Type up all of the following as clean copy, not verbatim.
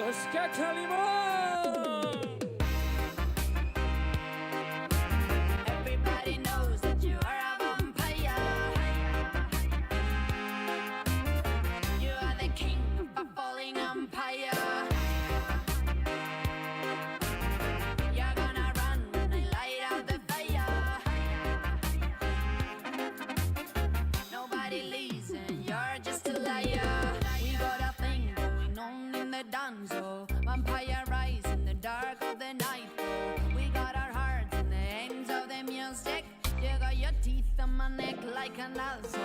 Cacha Limón. Everybody knows that you are a vampire. You are the king of a falling empire. You're gonna run when I light out the fire. Nobody listen, you're just a liar. We got a thing going on in the dance hall. Vampire rise in the dark of the night. We got our hearts in the hands of the music. You got your teeth on my neck like an also.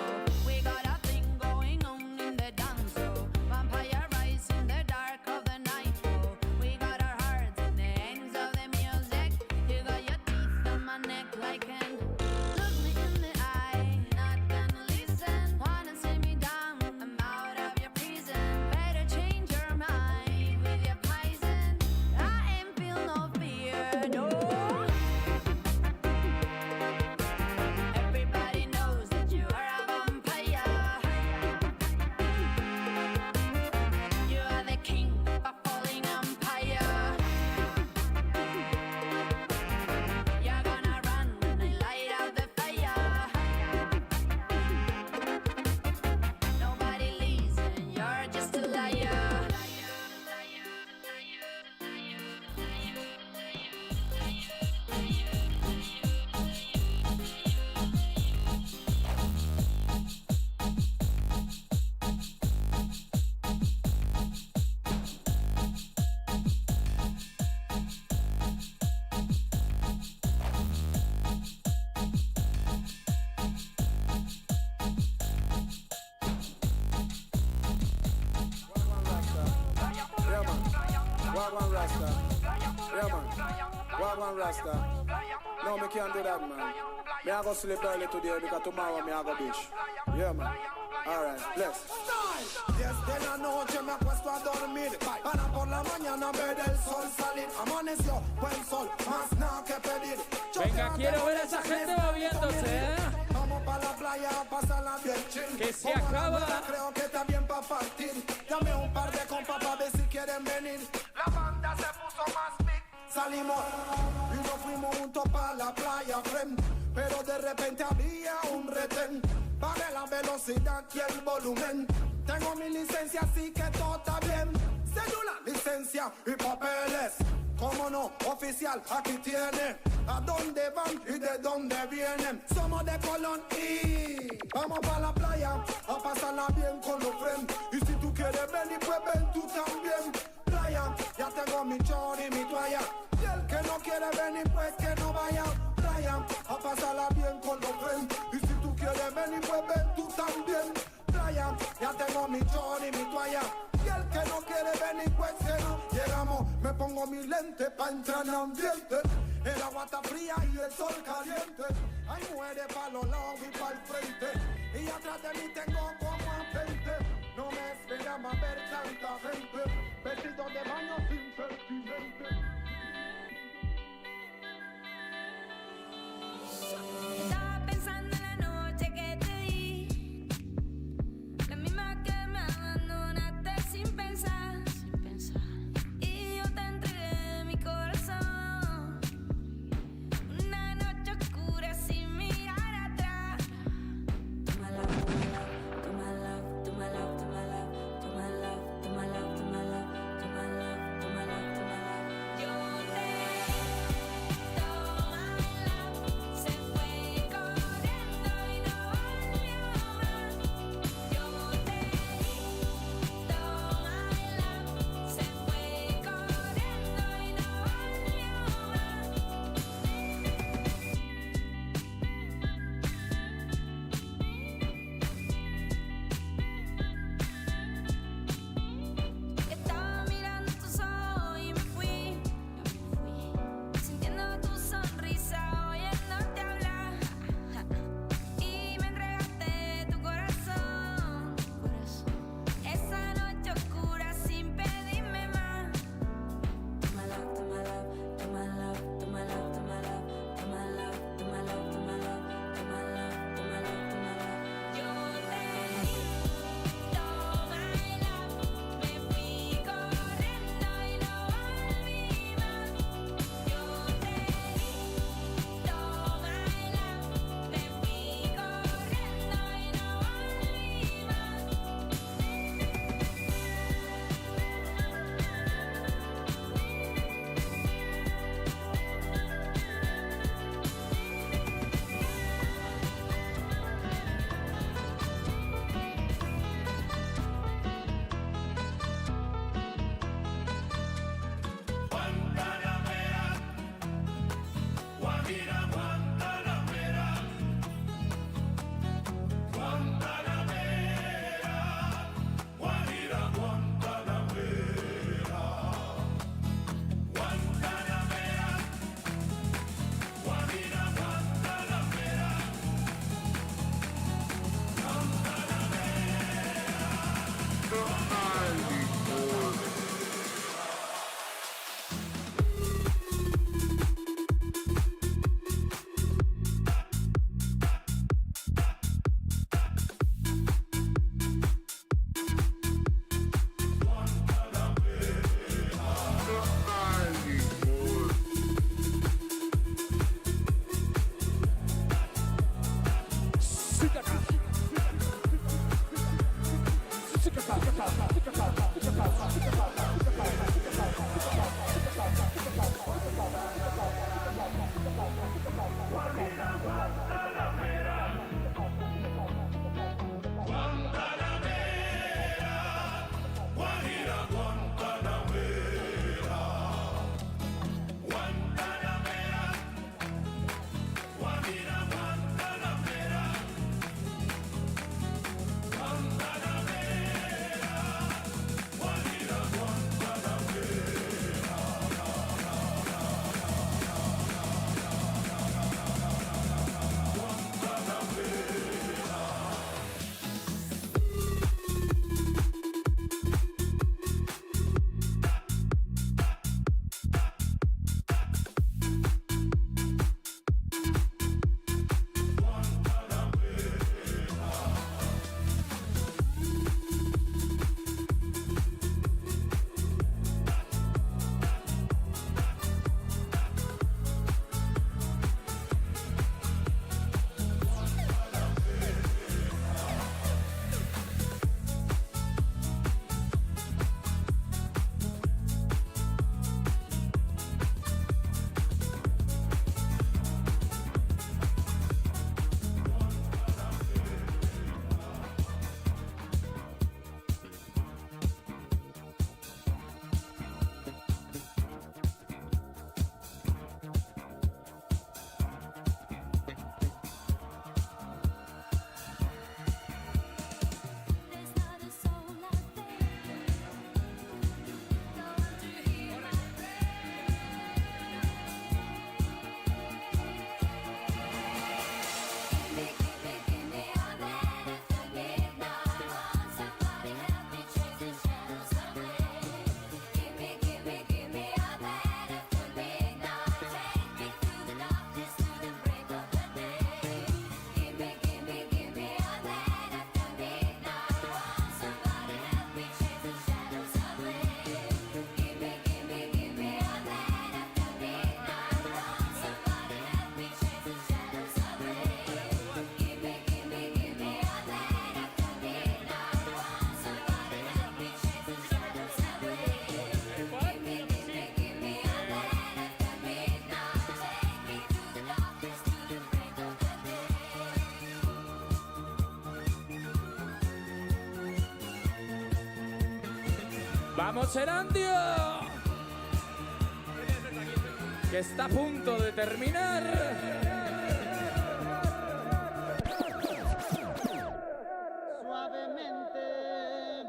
We got a thing going on in the dance hall. Vampire rise in the dark of the night. We got our hearts in the hands of the music. You got your teeth on my neck like an. Look me in the eye, not gonna listen. Wanna see me down? I'm out of your prison. Better change your mind with your poison. I ain't feel no fear, no. Everybody knows that you are a vampire. You are the king of a falling empire. You're gonna run when I light out the fire. Nobody listen, you're just a liar. Wagwan Rasta. Yeah, man. Wagwan Rasta. No, me can't do that, man. Me I go sleep early today because tomorrow me I go beach. Yeah, man. Alright, bless. Desde la noche me acuesto a dormir para por la mañana ver el sol salir. Amaneció buen sol, más nada que pedir. Venga, quiero ver a esa gente moviéndose, ¿eh? Vamos para la playa a pasarla bien chill. Que se acaba. Creo que está bien para partir. Dame un par de compas para ver si quieren venir. La banda se puso más big. Salimos y nos fuimos juntos para la playa, friend. Pero de repente había un retén. Bajé la velocidad y el volumen. Tengo mi licencia, así que todo está bien. Cédula, licencia y papeles. Cómo no, oficial, aquí tiene. ¿A dónde van y de dónde vienen? Somos de Colón y vamos para la playa a pasarla bien con los friends. Y si tú quieres venir, pues ven tú también. Playa, ya tengo mi chor y mi toalla. Y el que no quiere venir, pues que no vaya. Playa, a pasarla bien con los friends. Y si tú quieres venir, pues ven tú también. Playa, ya tengo mi chor y mi toalla. Y el que no quiere venir, pues que no. Llegamos, me pongo mi lente pa' entrar en ambiente. El agua está fría y el sol caliente. Hay mujeres pa' los lados y pa' el frente. Y atrás de mí tengo como a 20. No me esperaba ver tanta gente. Vestido de baño sin sentimiento. Estaba pensando en la noche que te di, la misma que me abandonaste sin pensar, y yo te entregué mi corazón. Una noche oscura sin mirar atrás. To my love, to my love, to my love, to my love, to my love, to my love, to my love, to my love, to my love, to my love, to my love. ¡Vamos, Erandio! Que está a punto de terminar. Suavemente,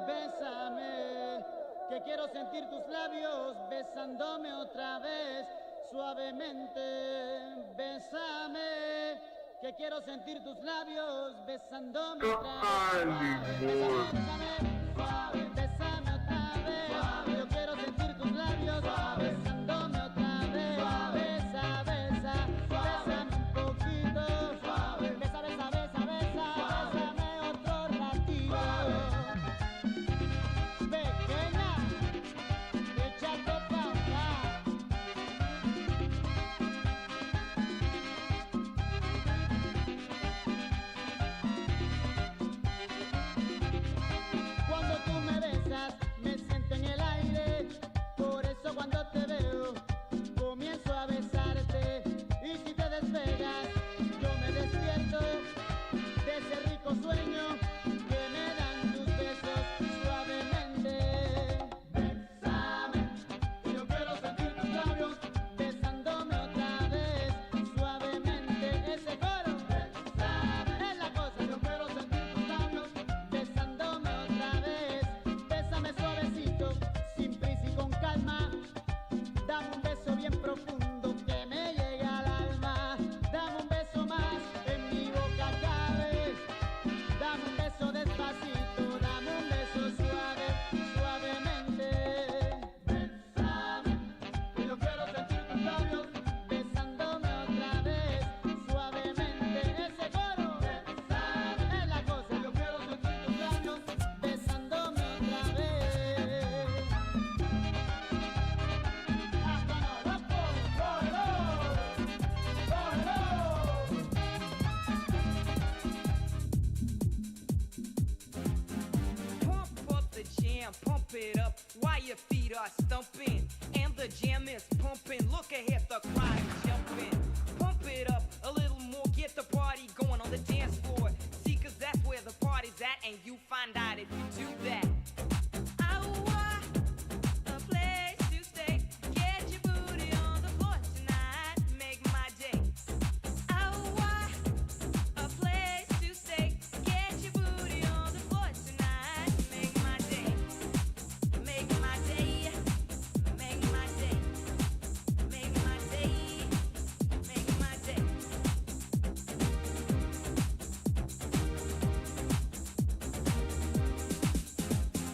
bésame, que quiero sentir tus labios besándome otra vez. Suavemente, bésame, que quiero sentir tus labios besándome otra vez. Bésame, suave, bésame otra vez. Yo quiero sentir tus labios besándome otra vez. Besa, besa, bésame un poquito. Besa, besa, besa, besa, bésame otro ratito. Pequeña, échate pa' acá. Cuando tú me besas, me siento en el aire. Por eso cuando te veo, comienzo a besarte. Y si te despegas, yo me despierto de ese rico sueño que me dan tus besos suavemente. Bésame, que yo quiero sentir tus labios besándome otra vez suavemente. Ese coro, bésame, es la cosa. Yo quiero sentir tus labios besándome otra vez. Bésame suavecito, sin prisa y con calma. Dame un beso bien profundo que me llegue al alma. Dame un beso más, en mi boca cabes. Dame un beso despacito, dame un beso suave, suavemente. Bésame, que yo quiero sentir tus labios besándome otra vez, suavemente. Ese coro, bésame, es la cosa. Yo quiero sentir tus labios besándome otra vez. Hasta no, loco, cógelo, cógelo. Pump up the jam, pump it up while your feet are stumping. And the jam is pumping. Look ahead, the crowd is jumping. Pump it up a little more, get the party going on the dance floor. See, 'cause that's where the party's at, and you find out if you do that. I want a place to stay. Get your booty on the floor tonight, make my day. I want a place to stay. Get your booty on the floor tonight, make my day. Make my day. Make my day. Make my day. Make my day.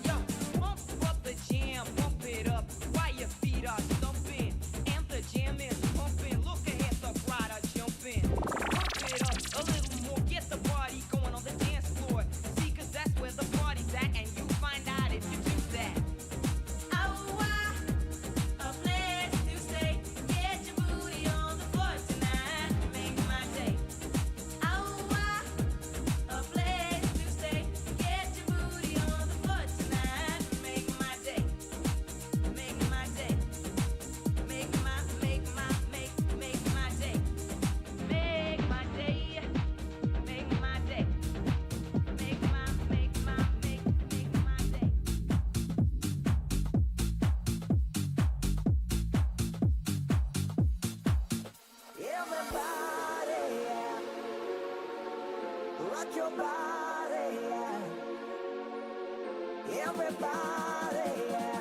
Yo, pump up the jam, pump it up while your feet are stumping. And the jam is pumping. Look ahead, the crowd are jumping. Pump it up a little more, get the party going on the dance floor. See, 'cause that's where the party's at, and you find out if you do that. I want a place to stay. Get your booty on the floor tonight, make my day. I want a place to stay. Get your booty on the floor tonight, make my day. Make my day. Make my day. Make my day. Make my day. Make my day. Everybody, yeah. Rock your body, yeah. Everybody, yeah.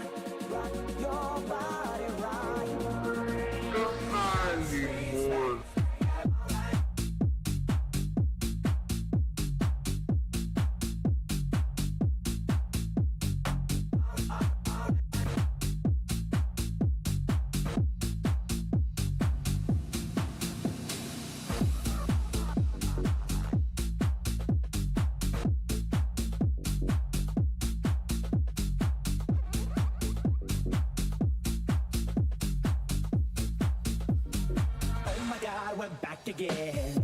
Rock your body right. Oh my God, we're back again.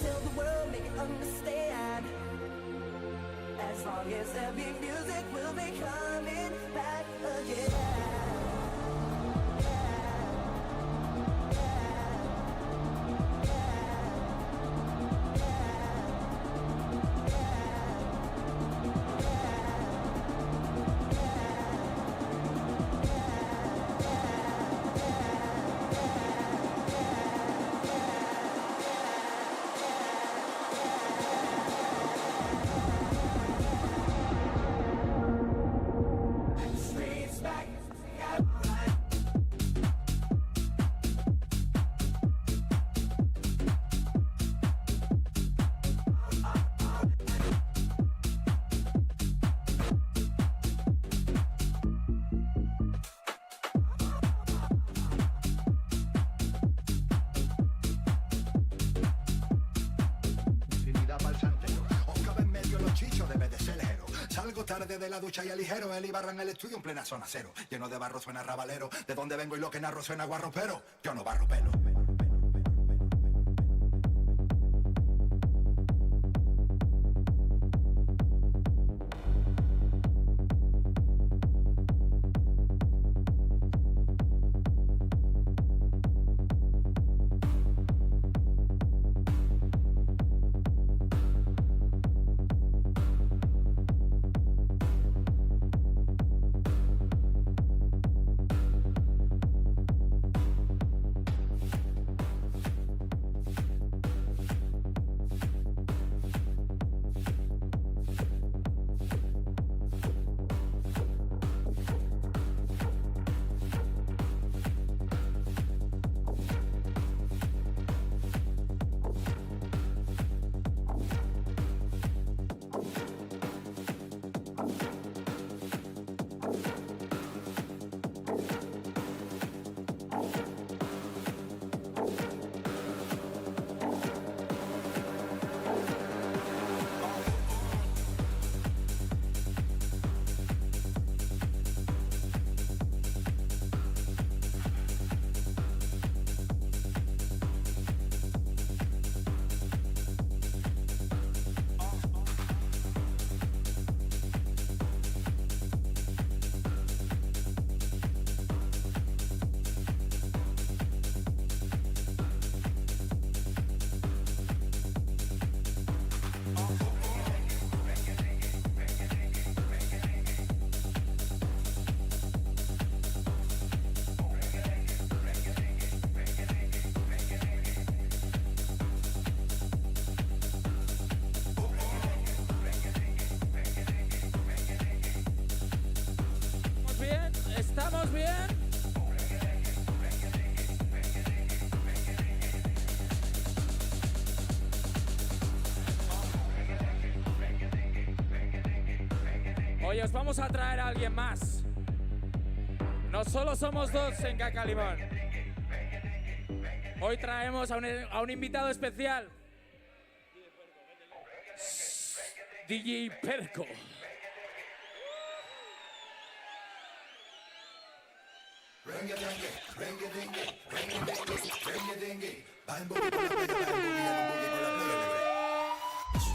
tell the world, make it understand. As long as there be music, we'll be coming back again. Tarde de la ducha y el ligero, el Ibarra en el estudio en plena zona cero. Lleno de barro suena rabalero, de donde vengo y lo que narro suena guarropero. Yo no barro pelo. ¿Estamos bien? Hoy os vamos a traer a alguien más. No solo somos dos en Cacalimón. Hoy traemos a un invitado especial. DJ Perco.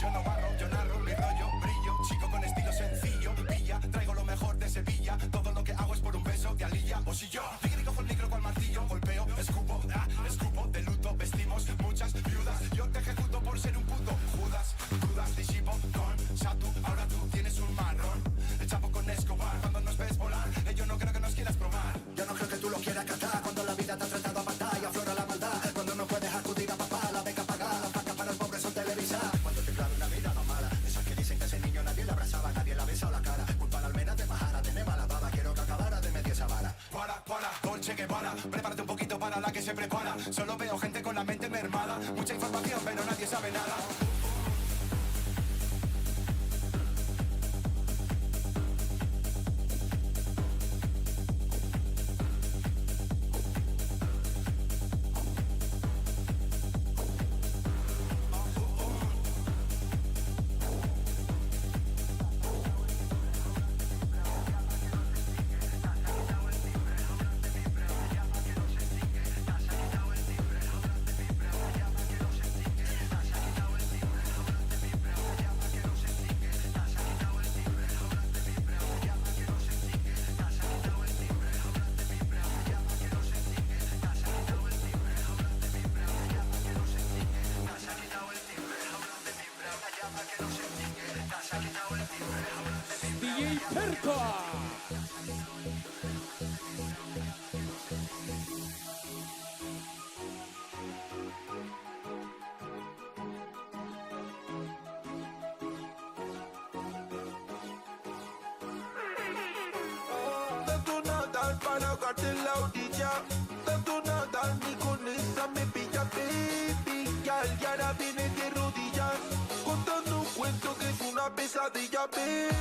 Yo no barro, yo narro, mi rollo, brillo, chico con estilo sencillo, pilla, traigo lo mejor de Sevilla, todo lo que hago es por un beso de alilla, o si yo, cojo el micro con martillo, golpeo, escupo, escupo, de luto, vestimos muchas viudas, yo te ejecuto por ser un puto Judas, dudas, disipo con Satu, ahora tú tienes un marrón, el chapo con Escobar, cuando nos ves volar, yo no creo que nos quieras probar, yo no creo que tú lo quieras catar, cuando la vida te ha tratado a matar y aflora la maldad, cuando no puedes acudir a papá, la beca pagada, la vaca para el pobre son televisar, cuando te clave una vida no mala, esas que dicen que ese niño nadie le abrazaba, nadie le ha besado la cara, culpa la almena de Majara, tenés mala baba, quiero que acabara de media esa vara. Para, Dolce Guevara, prepárate un poquito para la que se prepara, solo veo gente con la mente mermada, mucha información pero nadie sabe nada. DJ Percoa. Tanto nadar para ahogarte en la orilla. Tanto nadar ni con esa me pilla, baby. Y ahora viene de rodillas contando un cuento que es una pesadilla, baby.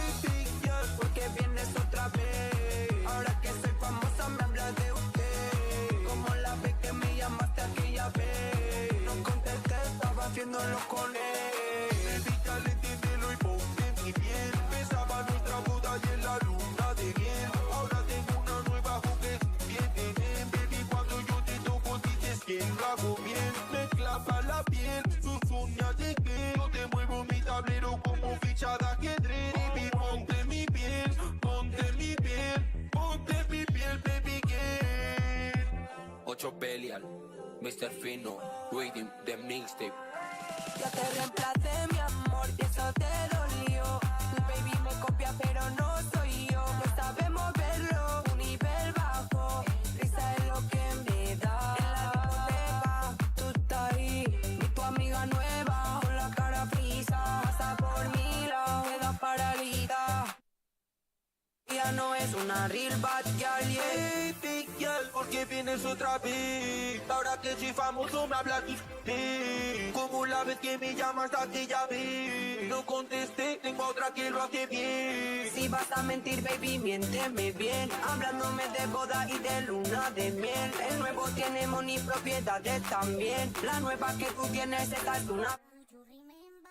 Porque vienes otra vez. Ahora que soy famosa me habla de usted. Como la vez que me llamaste aquella vez. No contesté, estaba haciéndolo con él. Baby, ya le entiéndelo y ponte en mi piel. Pensaba nuestra boda y en la luna de miel. Ahora tengo una nueva juguete. Bien, baby, cuando yo te toco dices que lo hago bien. Me clava la piel, sus uñas de que yo te muevo mi tablero como ficha de ajedrez. Baby, ponte mi piel, ponte mi piel, ponte mi piel, baby, girl. 8 Belial, Mr. Fino, reading the mixtape. Ya te reemplacé, mi amor, y eso te dolió. Tu baby me copia, pero no soy yo. No sabe moverlo, un nivel bajo. Risa es lo que me da. En la discoteca, tú estás ahí. Y tu amiga nueva, con la cara frisa. Pasa por mi lado, queda paralita. Ya no es una real bad girl, yeah. Baby girl, ¿por qué vienes otra vez? Ahora que soy famoso me hablas de usted. Como la vez que me llamaste aquella vez. No contesté, tengo otra que lo hace bien. Si vas a mentir, baby, miénteme bien. Hablándome de boda y de luna de miel. El nuevo tiene money, propiedades también. La nueva que tú tienes, esta es una.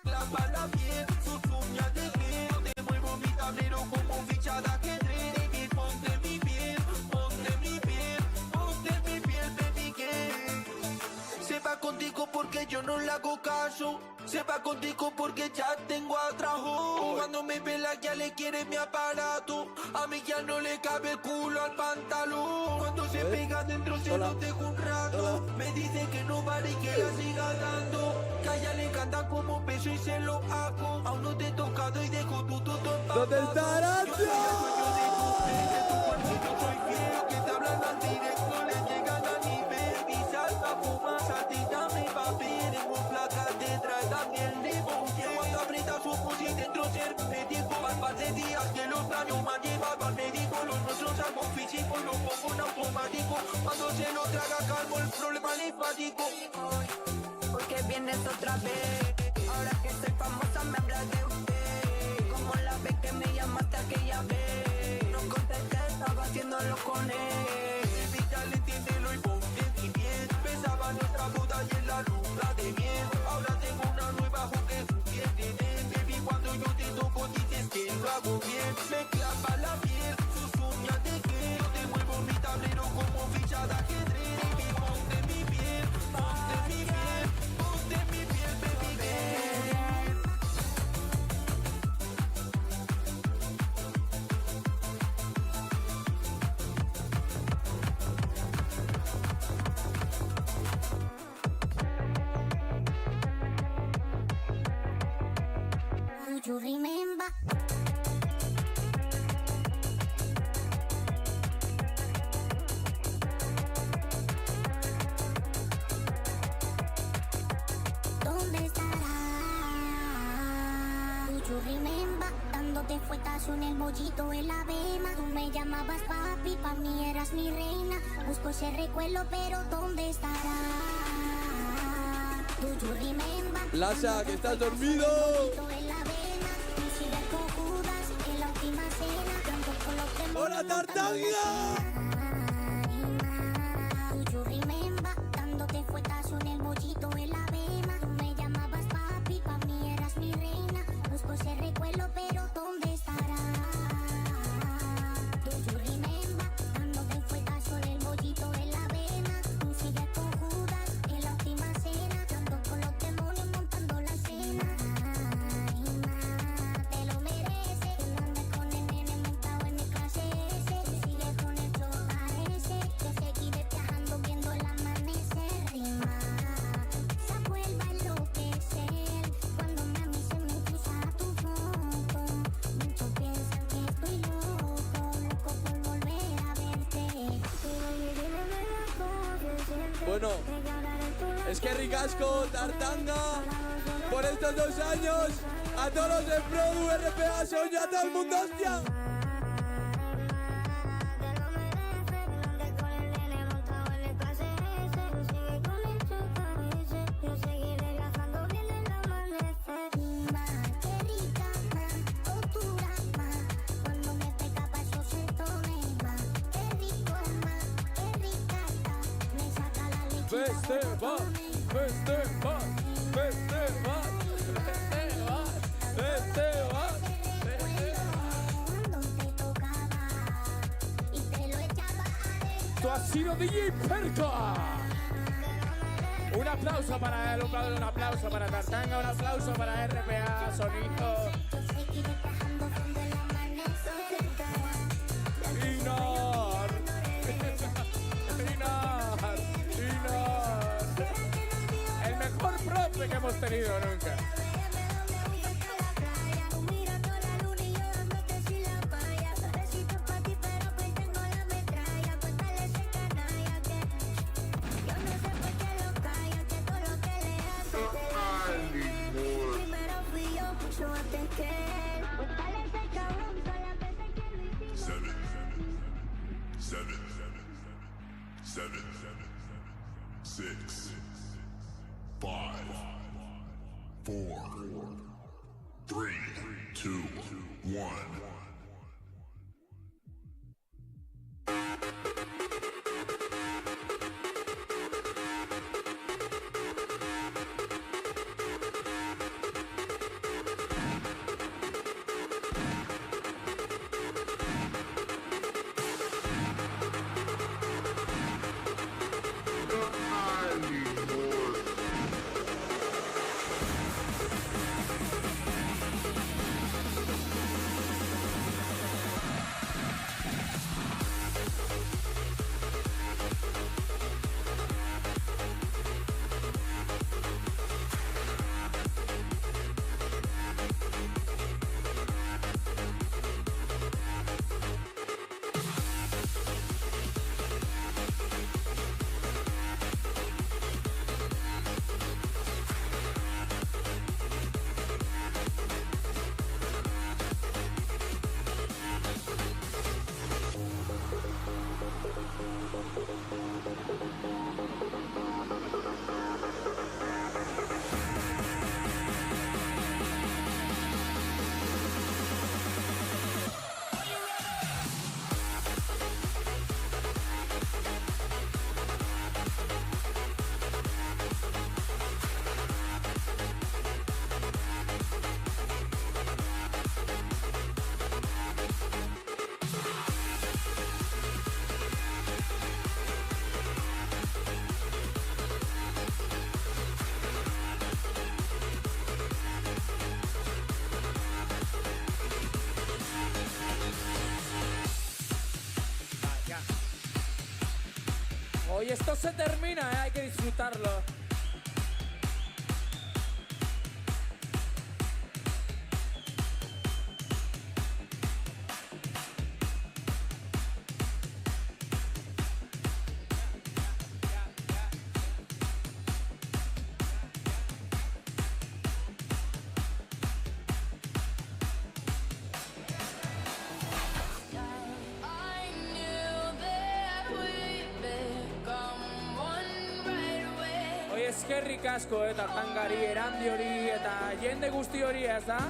Clava la piel, sus uñas de piel. Yo te muevo mi tablero como ficha de ajedrez. Baby, ponte mi piel, ponte mi piel, ponte mi piel, baby, girl. Se va contigo porque yo no le hago caso. Se va contigo porque ya tengo atrajo. Cuando me pela ya le quiere mi aparato. A mí ya no le cabe el culo al pantalón. Cuando se pega dentro se lo dejo un rato. Me dice que no vale y que la siga dando. Que a ella le encanta como beso y se lo hago. Aún no te he tocado y dejo tu todo empapado. ¿Dónde estarás? Yo soy de tu cuerpo, yo soy fiel. Que te hablan al directo, le llegan a nivel. Y salta, fumas, a ti dame papel. En un placa te trae también limón. Cuando aprieta su pussy dentro ser médico. Al par de días que los daños me han llevado al médico. Los nuestros algo físico, lo pongo en automático. Cuando se lo traga calmo el problema linfático. Porque vienes otra vez. Ahora que soy famosa me hablas de usted. Como la vez que me llamaste aquella vez. No contesté, estaba haciéndolo con él. Baby, ya le entiéndelo y ponte en mi piel. Pensaba nuestra boda y en la luna de miel. Ahora tengo una nueva juguete. Baby, cuando yo te toco dices que lo hago bien. Me clava la piel, sus uñas de que yo te muevo mi tablero como ficha de ajedrez. Baby, ponte mi piel, ponte mi piel, ponte mi piel, baby, girl. Do you remember? ¿Dónde estará? Do you remember? Dándote fuetazo en el mollito, en la avena. Tú me llamabas papi, pa' mí eras mi reina. Busco ese recuerdo, pero ¿dónde estará? Do you remember? Lasha, que estás dormido. ¡Hola, Tartaglia! Dándote fuetazo en el mollito, en la avena. Tú me llamabas papi, pa' mí eras mi reina. Busco ese recuerdo, pero ¿dónde estará? Do you remember? Dándote fuetazo en el mollito, en la avena. Tú sigues con Judas en la última cena. Ando con los demonios montando la escena. Te lo mereces. Tú no andas con el nene montado en mi clase S. Tú sigues con el flow ese. Te seguiré viajando viendo el amanecer. Rima, esa vuelva a enloquecer. Cuando mami se me cruza tu foto. Bueno, es que ricasco, Tartanga, por estos 2 años, a todos los de Produ, RPA, Soña, a todo el mundo, hostia. Festival, festival, festival, festival, festival. Tú has sido DJ Perca. Un aplauso para él, un aplauso para Tartanga, un aplauso para RPA, Sonido. Inar. El mejor profe que hemos tenido nunca. Hoy esto se termina, hay que disfrutarlo. Eskerrik asko eta Tartangari, Erandi hori eta jende guzti hori, ez da?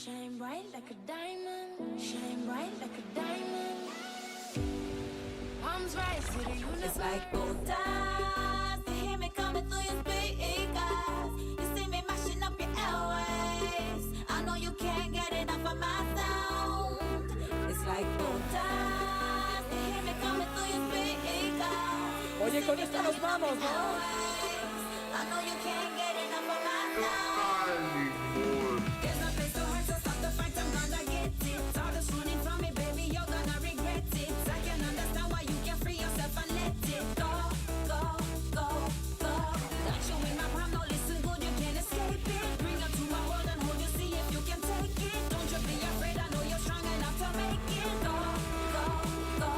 Shine bright like a diamond. Shine bright like a diamond. Palms rise to the universe. It's like gold dust. You hear me coming through your speakers. You see me mashing up your airways. I know you can't get enough of my sound. It's like gold dust. You hear me coming through your speakers. Oye, con esto nos vamos, ¿no? I know you can't get enough of my sound. There's no place to hurt, so stop the fight, I'm gonna get it. All this running from me, baby, you're gonna regret it. I can understand why you can't free yourself and let it go, go, go, go. Got you in my palm, no listen good, you can't escape it. Bring you to my world and hold you, see if you can take it. Don't you be afraid, I know you're strong enough to make it. Go, go, go.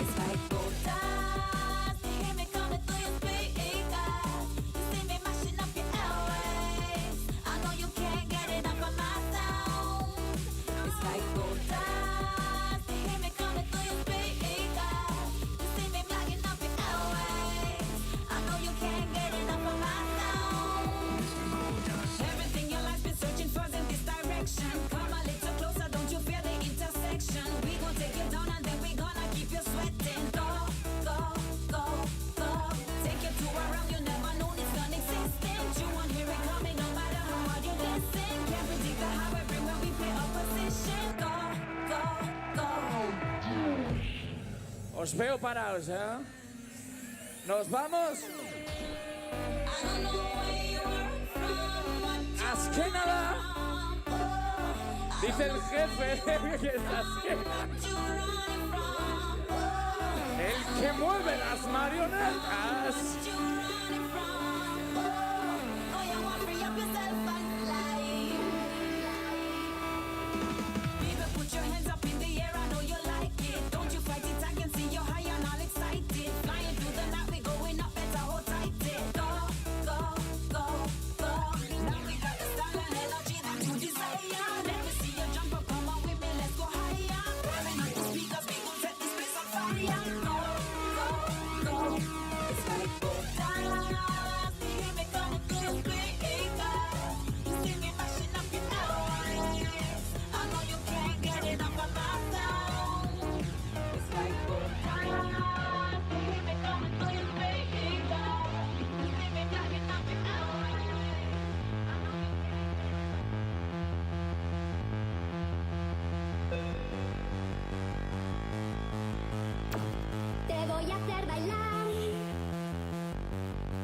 It's like gold dust. You hear me coming through your speakers. You see me mashing up your airways. I know you can't get enough of my sound. It's like gold dust. You hear me coming through your speakers. You see me blacking up your airways. I know you can't get enough of my sound. Everything your life's been searching for in this direction. Come a little closer, don't you fear the intersection? We gon' take you down and then we gonna keep you sweating. Go, go, go, go. Take you to a realm you never known it's non-existent. You won't hear it coming no matter how hard you listen. Can't predict the how everywhere we play opposition. Go, go, go. Os veo parados, ¿eh? Nos vamos. I don't know where you are from, what you Asquenada. from. Dice el jefe que es Asquenada. What you running from. El que mueve las marionetas. What you running from. Oh, you want to free up yourself and fly. People, put your hands up in the air, I know you like it. Don't you fight it, I can see you're high and all excited. Flying through the night, we going up, better hold tight it. Go, go, go, go. Now we got the style and energy that you desire. Let me see you jump up, come on with me, let's go higher. Wearing up the speakers, we gon' set this place on fire. Go, go, go. It's like gold dust. You hear me coming through your speakers. You see me mashing up your airways. I know you can't get enough of my sound. It's like gold dust. You hear me coming through your speakers. You see me blacking up your airways. Te voy a hacer bailar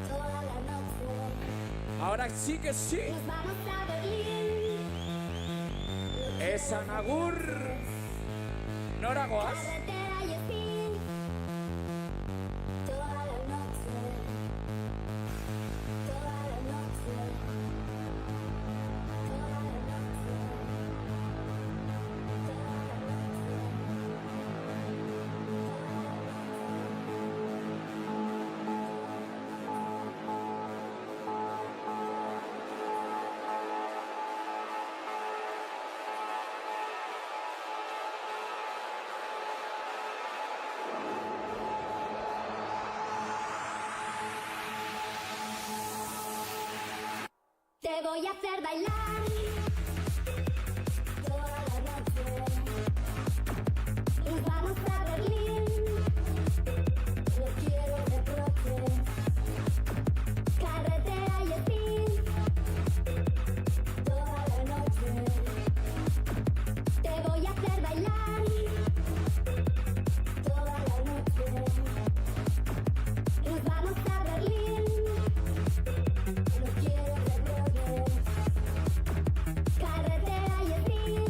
toda la noche. Ahora sí que sí. Nos vamos a Berlín. Es Anagur. Noragoaz. Carretera y spin. Toda la noche. Toda la noche. Toda la noche. Te voy a hacer bailar toda la noche. Nos vamos a Berlín. No quiero reproche. Carretera y spin. Toda la noche. Te voy a hacer bailar toda la noche. Nos vamos a Berlín. No quiero reproche. Carretera y spin.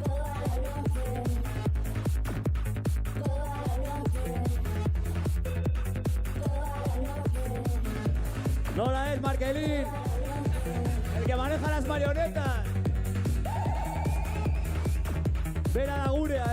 Toda la noche. Toda la noche. Toda la noche. No la es Markelin, el que maneja las marionetas. Ven a la guria,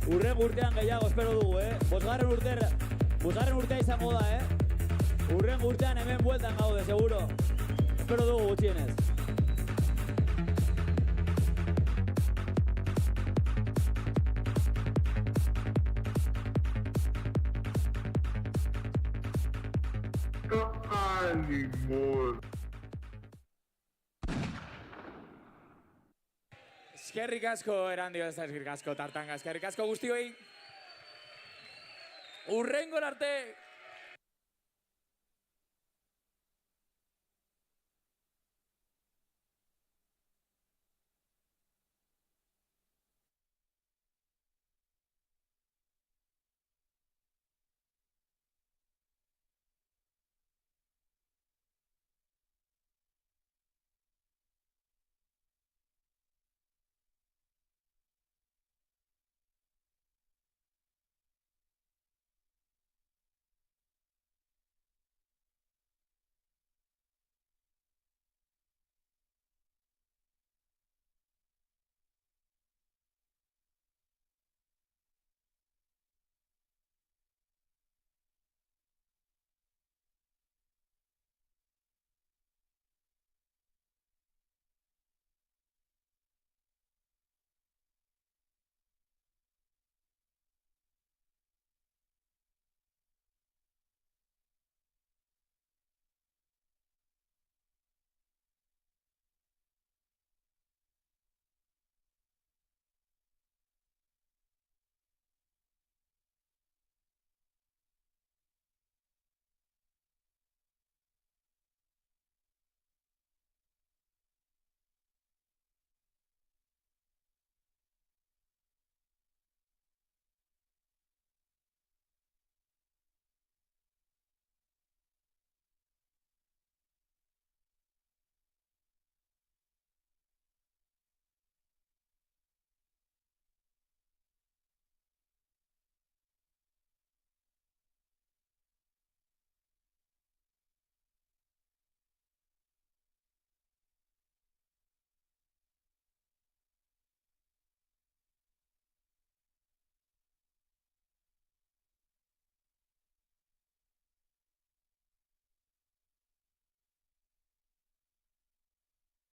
Urren urtean gehiago espero dugu, Bosgarren urtea izango da, Urren urtean hemen bueltan gaude, seguro. Espero dugu gutxienez. Eskerrik asko, Erandio, eskerrik asko, Tartanga, eskerrik asko guztioi. Urrengor arte!